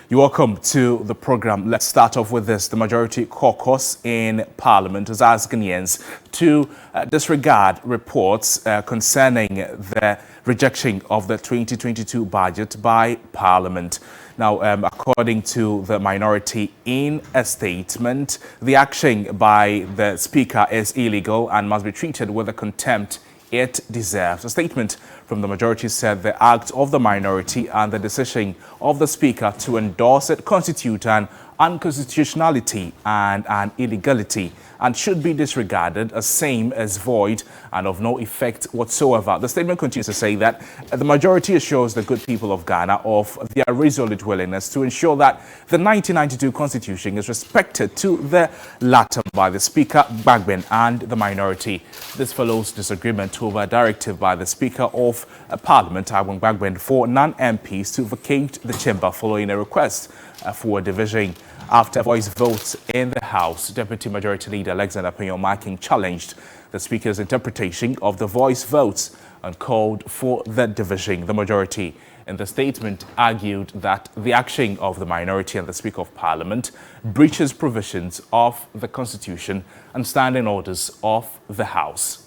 You're welcome to the program. Let's start off with this. The majority caucus in Parliament has asked Ghanaians to disregard reports concerning the rejection of the 2022 budget by Parliament. Now, according to the minority in a statement, the action by the Speaker is illegal and must be treated with the contempt it deserves. A statement from the majority said the act of the minority and the decision of the Speaker to endorse it constitute an unconstitutionality and an illegality and should be disregarded as same as void and of no effect whatsoever. The statement continues to say that the majority assures the good people of Ghana of their resolute willingness to ensure that the 1992 Constitution is respected to the latter by the Speaker, Gbagben, and the minority. This follows disagreement over a directive by the Speaker of Parliament, Gbagben, for non-MPs to vacate the chamber following a request for a division. After voice votes in the House, Deputy Majority Leader Alexander Payne-Marking challenged the Speaker's interpretation of the voice votes and called for the division. The majority in the statement argued that the action of the minority and the Speaker of Parliament breaches provisions of the Constitution and standing orders of the House.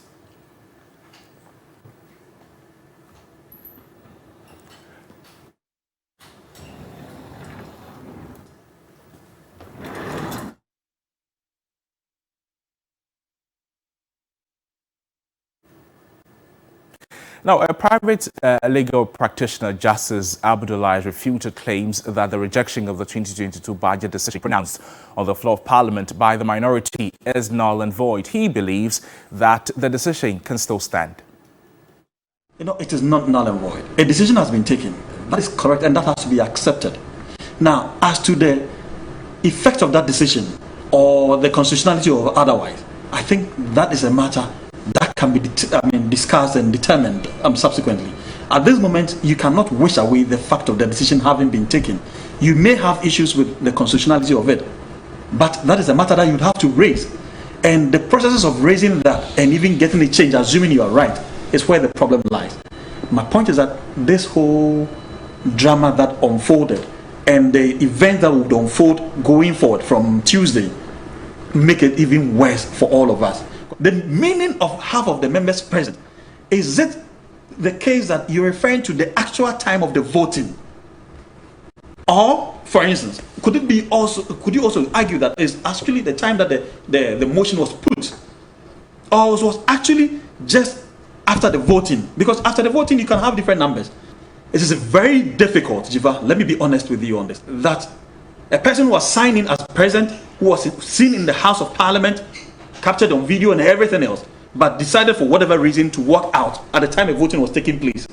Now, a private legal practitioner, Justice Abdullah, has refuted claims that the rejection of the 2022 budget decision pronounced on the floor of Parliament by the minority is null and void. He believes that the decision can still stand. It is not null and void. A decision has been taken. That is correct, and that has to be accepted. Now, as to the effect of that decision or the constitutionality or otherwise, I think that is a matter that can be discussed and determined subsequently. At this moment, you cannot wish away the fact of the decision having been taken. You may have issues with the constitutionality of it, but that is a matter that you'd have to raise. And the processes of raising that and even getting it changed, assuming you are right, is where the problem lies. My point is that this whole drama that unfolded and the event that would unfold going forward from Tuesday make it even worse for all of us. The meaning of half of the members present, is it the case that you're referring to the actual time of the voting? Or, for instance, could you also argue that it's actually the time that the motion was put? Or it was actually just after the voting? Because after the voting, you can have different numbers. It is very difficult, Jiva, let me be honest with you on this, that a person who was signed in as president, who was seen in the House of Parliament, captured on video and everything else, but decided for whatever reason to walk out at the time the voting was taking place,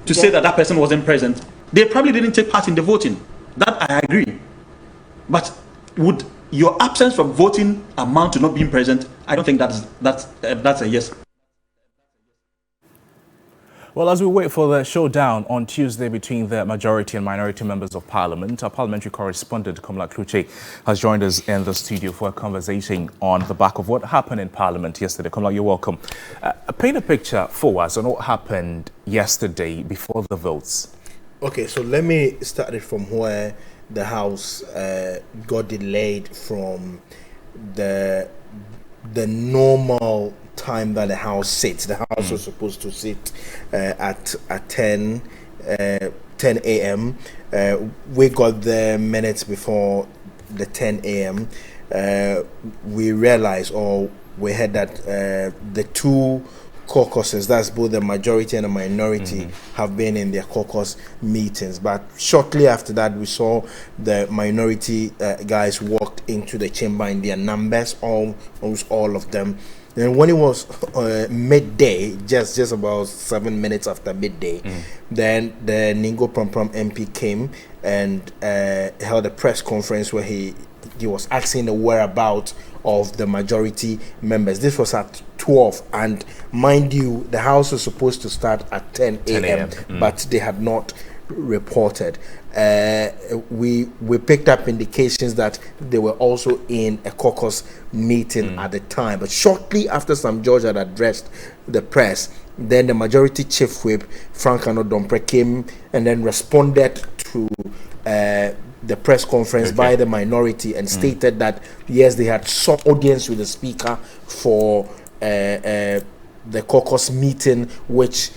to say that that person wasn't present. They probably didn't take part in the voting. That I agree. But would your absence from voting amount to not being present? I don't think that's a yes. Well, as we wait for the showdown on Tuesday between the majority and minority members of Parliament, our parliamentary correspondent, Komla Kluche, has joined us in the studio for a conversation on the back of what happened in Parliament yesterday. Komla, you're welcome. Paint a picture for us on what happened yesterday before the votes. Okay, so let me start it from where the House got delayed from the normal time that the House sits. The House was supposed to sit at 10 a.m. We got there minutes before the 10 a.m. We realized, or we heard that the two caucuses, that's both the majority and the minority, have been in their caucus meetings. But shortly after that, we saw the minority guys walked into the chamber in their numbers, almost all of them. Then when it was midday, just about 7 minutes after midday, then the Ningo Prampram MP came and held a press conference where he was asking the whereabouts of the majority members. This was at 12, and mind you, the House was supposed to start at 10 a.m. But they had not reported. We picked up indications that they were also in a caucus meeting at the time. But shortly after Sam George had addressed the press, then the majority chief whip, Frank Anodompre, came and then responded to the press conference by the minority and stated that yes, they had sought audience with the speaker for the caucus meeting, which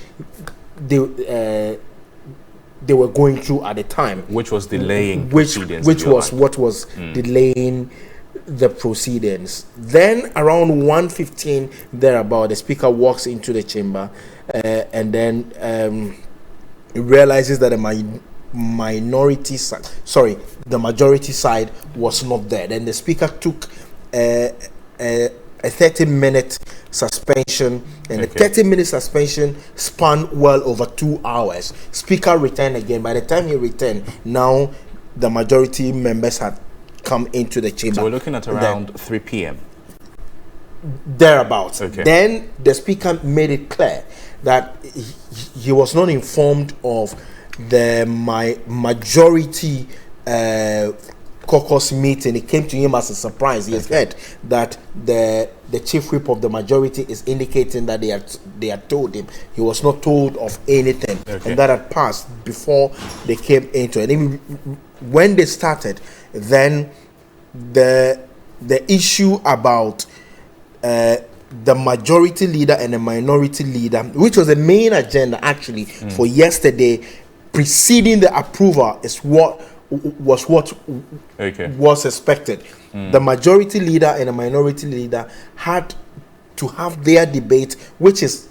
they were going through at the time, which was delaying which was like. what was delaying the proceedings. Then around 1:15 thereabout, the speaker walks into the chamber and then realizes that the majority side was not there. Then the speaker took a 30-minute suspension, and the 30-minute suspension spanned well over 2 hours. Speaker returned again. By the time he returned, now the majority members had come into the chamber. So we're looking at around 3 p.m. thereabouts. Then the speaker made it clear that he was not informed of the majority caucus meeting. It came to him as a surprise. He has heard that the chief whip of the majority is indicating that they had told him. He was not told of anything, and that had passed before they came into it. And when they started, then the issue about the majority leader and the minority leader, which was the main agenda actually for yesterday, preceding the approval, is what was expected. The majority leader and the minority leader had to have their debate, which is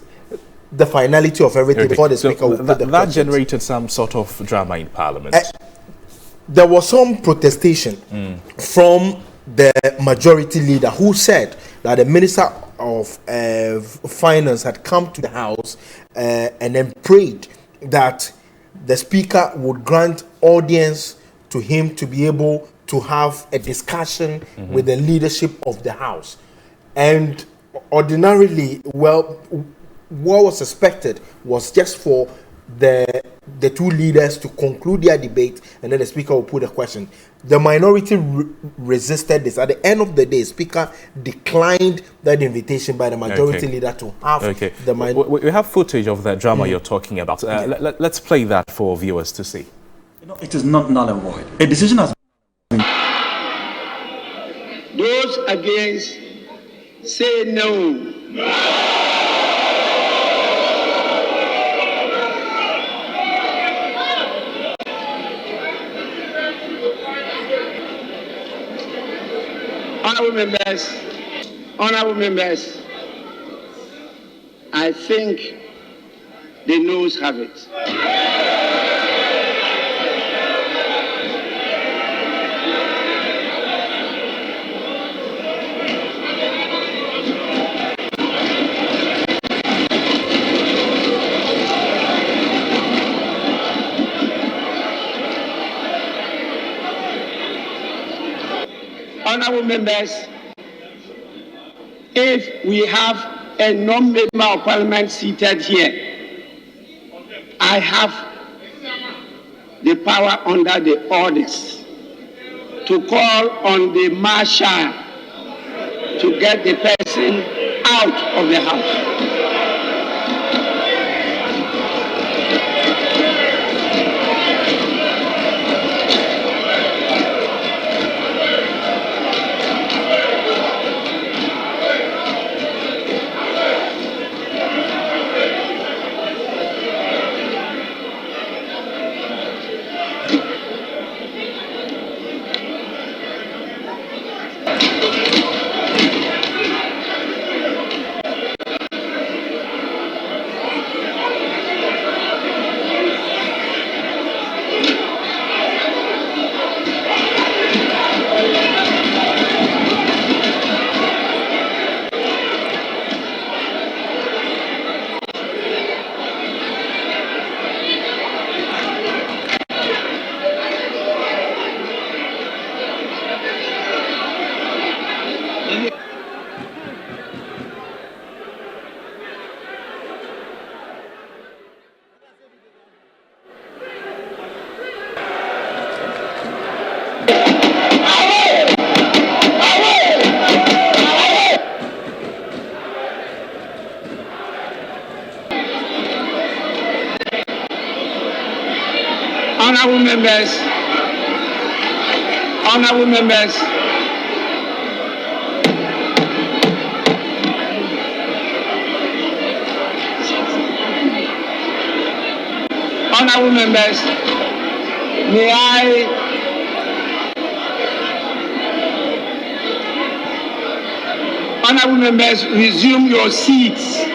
the finality of everything before the speaker would put the that questions. generated some sort of drama in Parliament. There was some protestation from the majority leader, who said that the Minister of Finance had come to the House and then prayed that the speaker would grant audience to him to be able to have a discussion with the leadership of the House. And ordinarily, well, what was expected was just for the two leaders to conclude their debate, and then the speaker will put a question. The minority resisted this. At the end of the day, speaker declined that invitation by the majority leader to have the minority. We have footage of that drama you're talking about. Let's play that for viewers to see. It is not null and void. A decision has been. Those against, say no. Honorable members, I think the noes have it. Honorable members, if we have a non-member of parliament seated here, I have the power under the orders to call on the marshal to get the person out of the house. Honorable members, Honorable members, may I honorable members resume your seats.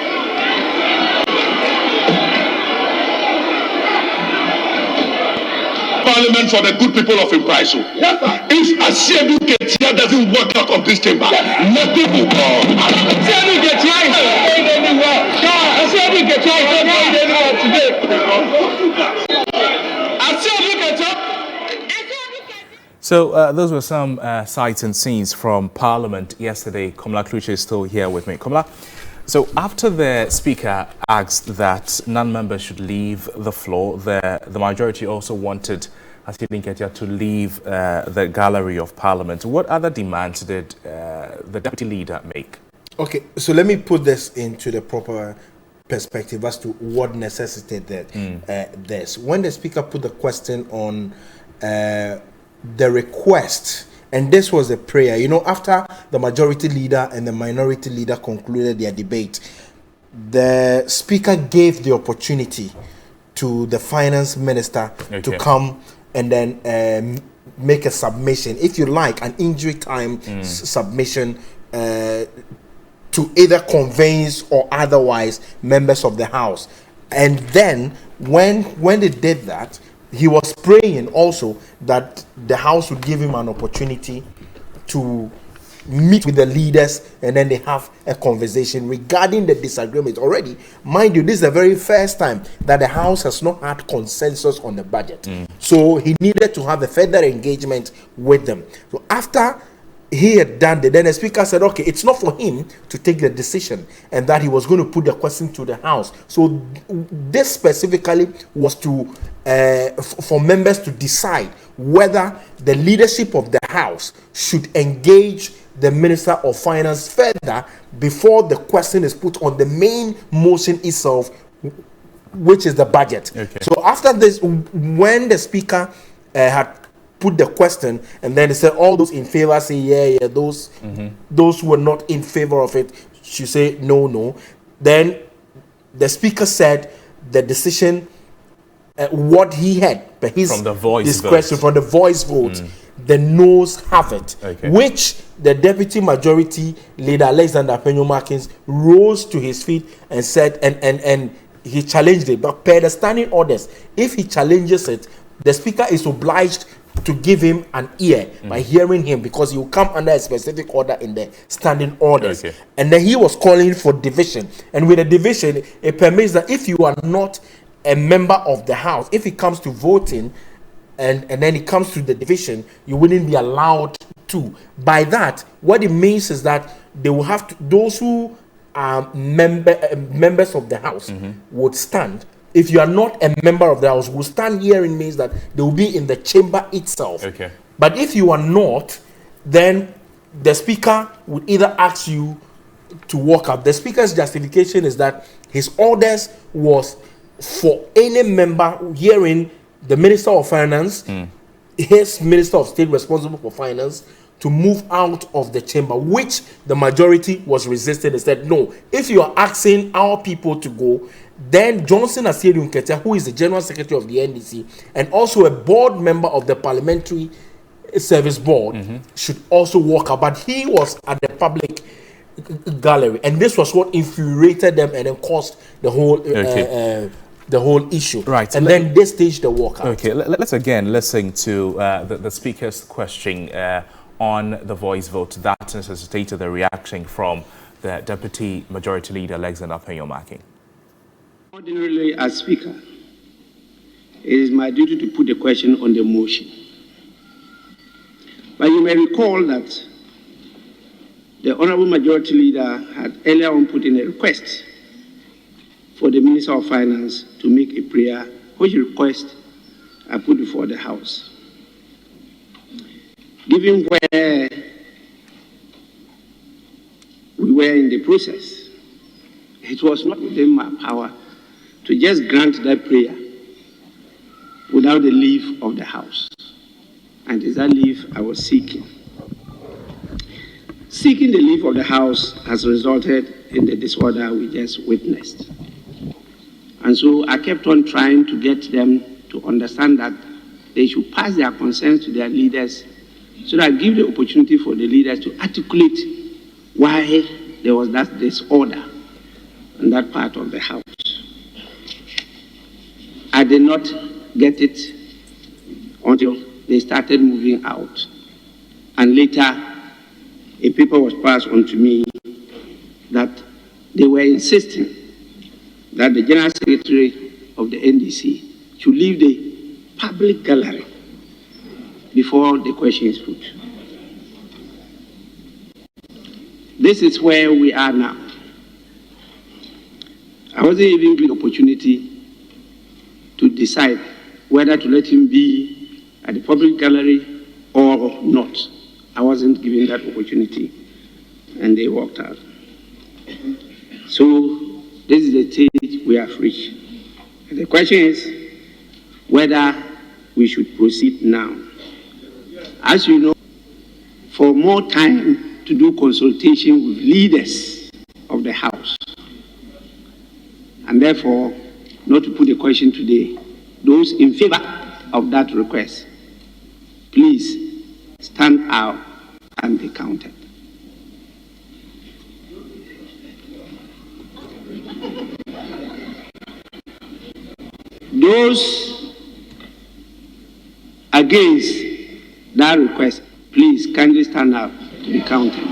Parliament for the good people of Impraiso. Yes, if Asiedu Ketia doesn't work out of this chamber, nothing will go. Asiedu Ketia is not going anywhere. Asiedu Ketia is not going anywhere today. Asiedu Ketia. So those were some sights and scenes from Parliament yesterday. Komla Kluche is still here with me. Komla, so after the Speaker asked that non-members should leave the floor, the majority also wanted Asiedu Ketia to leave the gallery of Parliament. What other demands did the Deputy Leader make? Okay, so let me put this into the proper perspective as to what necessitated this. When the Speaker put the question on the request, and this was a prayer, you know, after the majority leader and the minority leader concluded their debate, the Speaker gave the opportunity to the finance minister to come and then make a submission, if you like, an injury time submission to either convince or otherwise members of the House. And then when they did that, he was praying also that the House would give him an opportunity to meet with the leaders and then they have a conversation regarding the disagreement. Already, mind you, this is the very first time that the House has not had consensus on the budget. So he needed to have a further engagement with them. So after he had done that, then the Speaker said, okay, it's not for him to take the decision, and that he was going to put the question to the House. So this specifically was to for members to decide whether the leadership of the House should engage the Minister of Finance further before the question is put on the main motion itself, which is the budget. So after this, when the Speaker had put the question, and then he said all those in favor say yeah, those who were not in favor of it should say no. Then the Speaker said the decision, what he had, but his from the voice discretion vote. From the voice vote, the noes have it, which the Deputy Majority Leader Alexander Penyo-Markins rose to his feet and said, and he challenged it. But per the standing orders, if he challenges it, the Speaker is obliged to give him an ear by hearing him, because he will come under a specific order in the standing orders. And then he was calling for division, and with a division, it permits that if you are not a member of the House, if it comes to voting and then it comes to the division, you wouldn't be allowed to. By that, what it means is that they will have to, those who are members of the House would stand. If you are not a member of the House, will stand here, it means that they will be in the chamber itself. But if you are not, then the Speaker would either ask you to walk out. The Speaker's justification is that his orders was for any member hearing the Minister of Finance, his Minister of State responsible for finance, to move out of the chamber, which the majority was resisting and said, no, if you are asking our people to go, then Johnson Asiedu Ketia, who is the General Secretary of the NDC and also a board member of the Parliamentary Service Board, should also walk out. But he was at the public gallery, and this was what infuriated them and then caused the whole issue. And then they staged the walkout. Let's again listen to the Speaker's question on the voice vote that necessitated the reaction from the Deputy Majority Leader Alexander Penyo-Markins. Ordinarily, as Speaker, it is my duty to put the question on the motion. But you may recall that the Honourable Majority Leader had earlier on put in a request for the Minister of Finance to make a prayer, which request I put before the House. Given where we were in the process, it was not within my power to just grant that prayer without the leave of the House. and it is that leave I was seeking. Seeking the leave of the House has resulted in the disorder we just witnessed. And so I kept on trying to get them to understand that they should pass their concerns to their leaders so that give the opportunity for the leaders to articulate why there was that disorder in that part of the House. I did not get it until they started moving out. And later, a paper was passed on to me that they were insisting that the General Secretary of the NDC should leave the public gallery before the question is put. This is where we are now. I wasn't even given the opportunity to decide whether to let him be at the public gallery or not. I wasn't given that opportunity, and they walked out. So this is the stage we have reached. And the question is whether we should proceed now. As you know, for more time to do consultation with leaders of the House, and therefore not to put the question today, those in favor of that request, please stand out and be counted. Those against that request, please kindly stand up to be counted.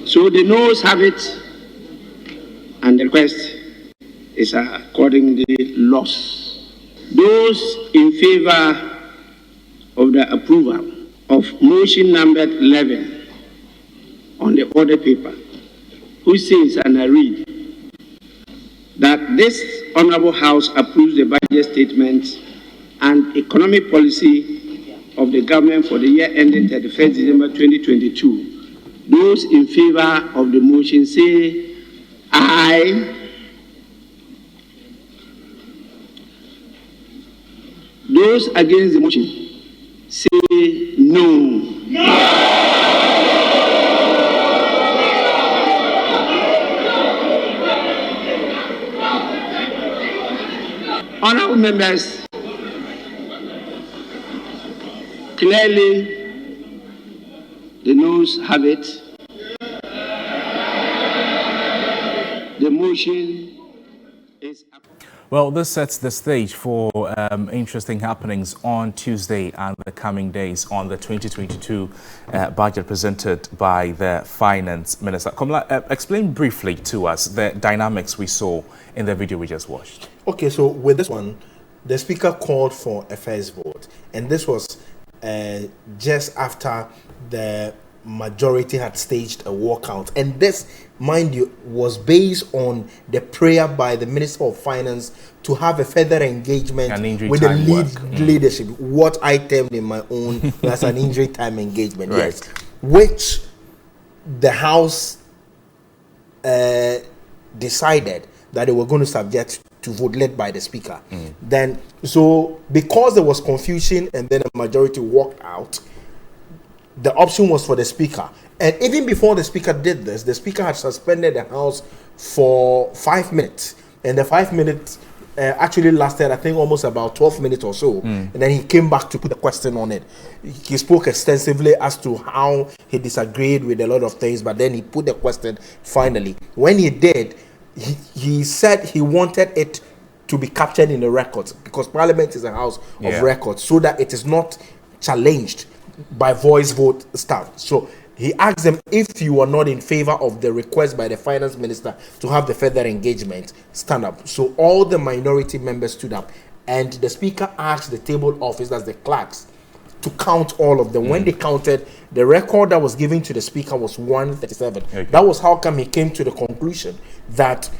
So the noes have it, and the request is accordingly lost. Those in favor of the approval of motion number 11 on the order paper, who says, and I read, that this Honorable House approves the budget statement and economic policy of the government for the year ending 31st December 2022. Those in favor of the motion say aye. Those against the motion say no. Honorable members, clearly the noes have it. The motion is approved. Well, this sets the stage for interesting happenings on Tuesday and the coming days on the 2022 budget presented by the Finance Minister. Komla, explain briefly to us the dynamics we saw in the video we just watched. Okay, so with this one, the Speaker called for a first vote, and this was just after the majority had staged a walkout, and this, mind you, was based on the prayer by the Minister of Finance to have a further engagement with the leadership, what I termed in my own as an injury time engagement, right. Yes, which the House decided that they were going to subject to vote led by the Speaker. Then, so because there was confusion and then a majority walked out, the option was for the Speaker. And even before the Speaker did this, the Speaker had suspended the House for 5 minutes. And the 5 minutes actually lasted, I think, almost about 12 minutes or so. And then he came back to put the question on it. He spoke extensively as to how he disagreed with a lot of things, but then he put the question finally. When he did, he said he wanted it to be captured in the records, because Parliament is a house of records, so that it is not challenged by voice vote stuff. So he asked them, if you are not in favor of the request by the Finance Minister to have the further engagement, stand up. So all the minority members stood up, and the Speaker asked the table officers, the clerks, to count all of them. When they counted, the record that was given to the Speaker was 137. Okay. That was how come he came to the conclusion that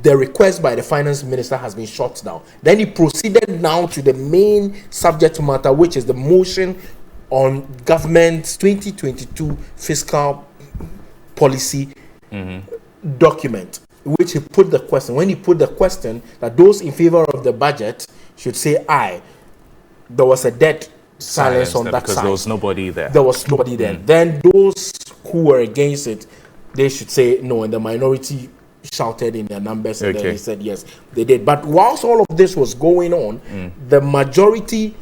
the request by the finance minister has been shut down. Then he proceeded now to the main subject matter, which is the motion on government's 2022 fiscal policy document, which he put the question. When he put the question that those in favor of the budget should say aye, there was a dead silence on that because side. there was nobody there. There was nobody there. Then those who were against it, they should say no, and the minority shouted in their numbers, and then he said yes, they did. But whilst all of this was going on, the majority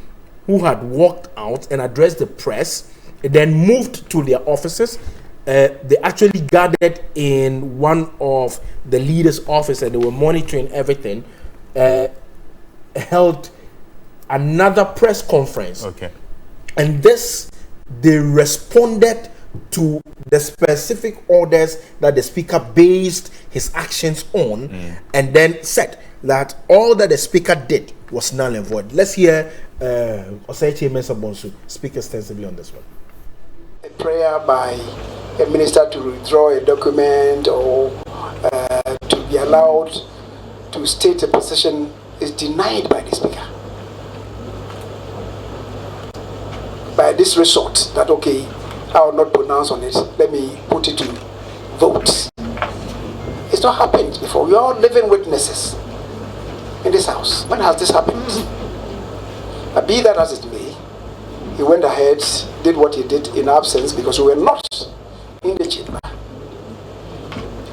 who had walked out and addressed the press, then moved to their offices. They actually gathered in one of the leaders' office, and they were monitoring everything. Held another press conference, and this, they responded to the specific orders that the speaker based his actions on, and then said that all that the speaker did was null and void. Let's hear Oseiche Mensah Bonsu speak extensively on this one. A prayer by a minister to withdraw a document or to be allowed to state a position is denied by the speaker. By this resort, that okay, I will not pronounce on it, let me put it to vote. It's not happened before. We are all living witnesses in this house. When has this happened? Be that as it may, he went ahead, did what he did in absence because we were not in the chamber.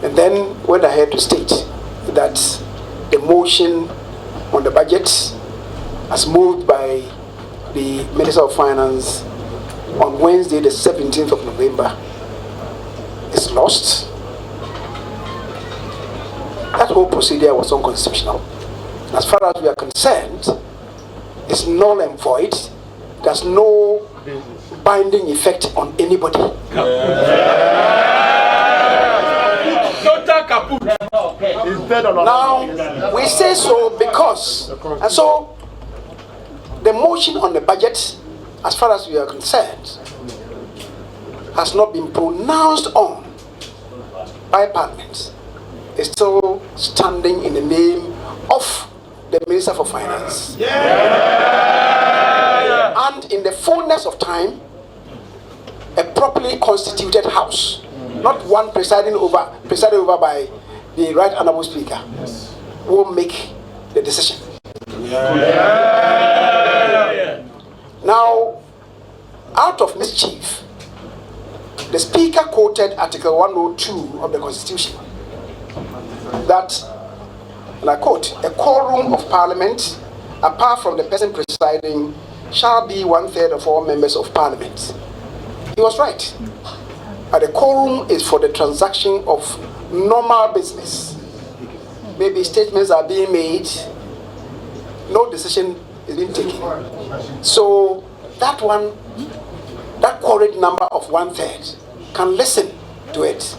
And then went ahead to state that the motion on the budget, as moved by the Minister of Finance on Wednesday, the 17th of November, is lost. That whole procedure was unconstitutional. As far as we are concerned, it's null and void. There's no binding effect on anybody. Now, we say so because, and so the motion on the budget, as far as we are concerned, has not been pronounced on by Parliament. It's still standing in the name of the Minister for Finance. And in the fullness of time, a properly constituted House, not one presided over by the Right Honourable Speaker, will make the decision. Now, out of mischief, the Speaker quoted Article 102 of the Constitution that, and I quote, a quorum of Parliament, apart from the person presiding, shall be 1/3 of all members of Parliament. He was right. But the quorum is for the transaction of normal business. Maybe statements are being made, no decision is being taken. So that one, that quoted number of 1/3 can listen to it.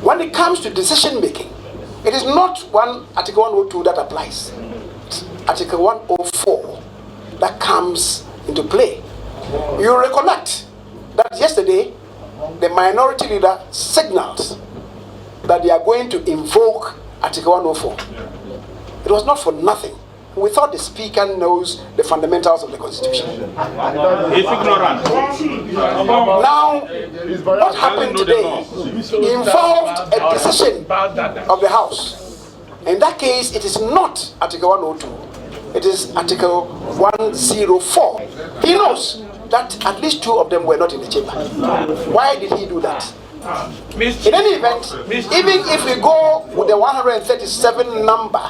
When it comes to decision making, it is not one Article 102 that applies. It's Article 104 that comes into play. You recollect that yesterday the minority leader signaled that they are going to invoke Article 104. It was not for nothing. We thought the Speaker knows the fundamentals of the Constitution. He's ignorant. Now, what happened today involved a decision of the House. In that case, it is not Article 102. It is Article 104. He knows that at least two of them were not in the chamber. Why did he do that? In any event, even if we go with the 137 number,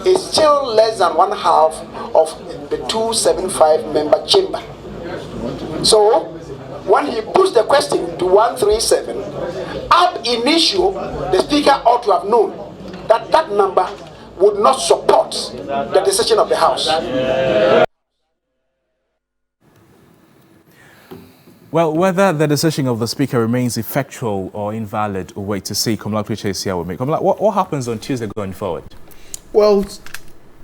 it's still less than 1/2 of the 275 member chamber. So, when he puts the question to 137, ab initio, the Speaker ought to have known that that number would not support the decision of the House. Well, whether the decision of the Speaker remains effectual or invalid, we'll wait to see. Komla Prechesia will make. Komla, what happens on Tuesday going forward? Well,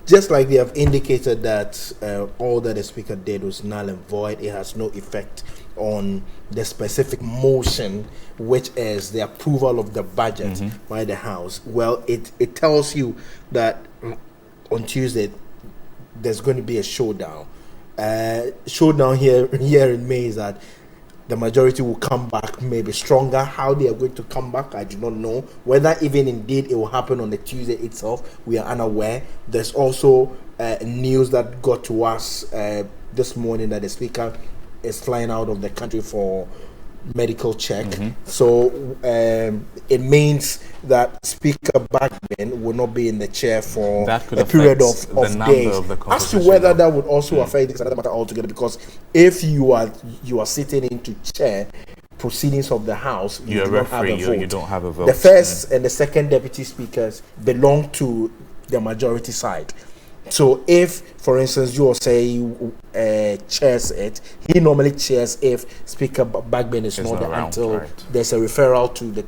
just like they have indicated that all that the Speaker did was null and void, it has no effect on the specific motion, which is the approval of the budget by the House. Well, it tells you that on Tuesday there's going to be a showdown. Showdown here in May is that the majority will come back maybe stronger. How they are going to come back, I do not know. Whether even indeed it will happen on the Tuesday itself, we are unaware. There's also news that got to us this morning that the Speaker is flying out of the country for medical check. So it means that Speaker Bagman will not be in the chair for a period of days. As to whether that would also affect this, another matter altogether, because if you are sitting into chair proceedings of the House, you don't have a vote. You don't have a vote. The first and the second deputy speakers belong to the majority side. So if, for instance, you say chairs it, he normally chairs if Speaker Bagman is not there until there's a referral to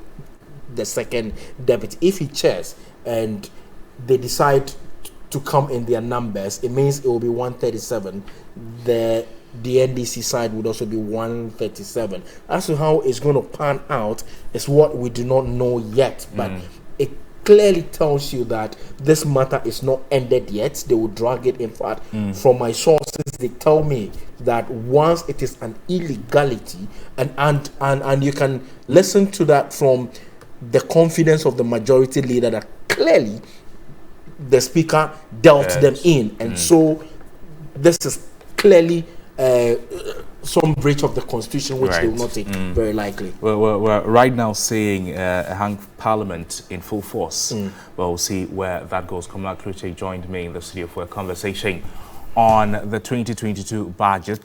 the second deputy. If he chairs and they decide to come in their numbers, it means it will be 137. The NDC side would also be 137. As to how it's going to pan out is what we do not know yet, but it clearly tells you that this matter is not ended yet. They will drag it. In fact, from my sources, they tell me that once it is an illegality, and you can listen to that from the confidence of the majority leader that clearly the Speaker dealt them in, and so this is clearly some breach of the Constitution, which they will not take very likely. Well, we're right now seeing a hung Parliament in full force. Well, we'll see where that goes. Kamala Kluche joined me in the studio for a conversation on the 2022 budget.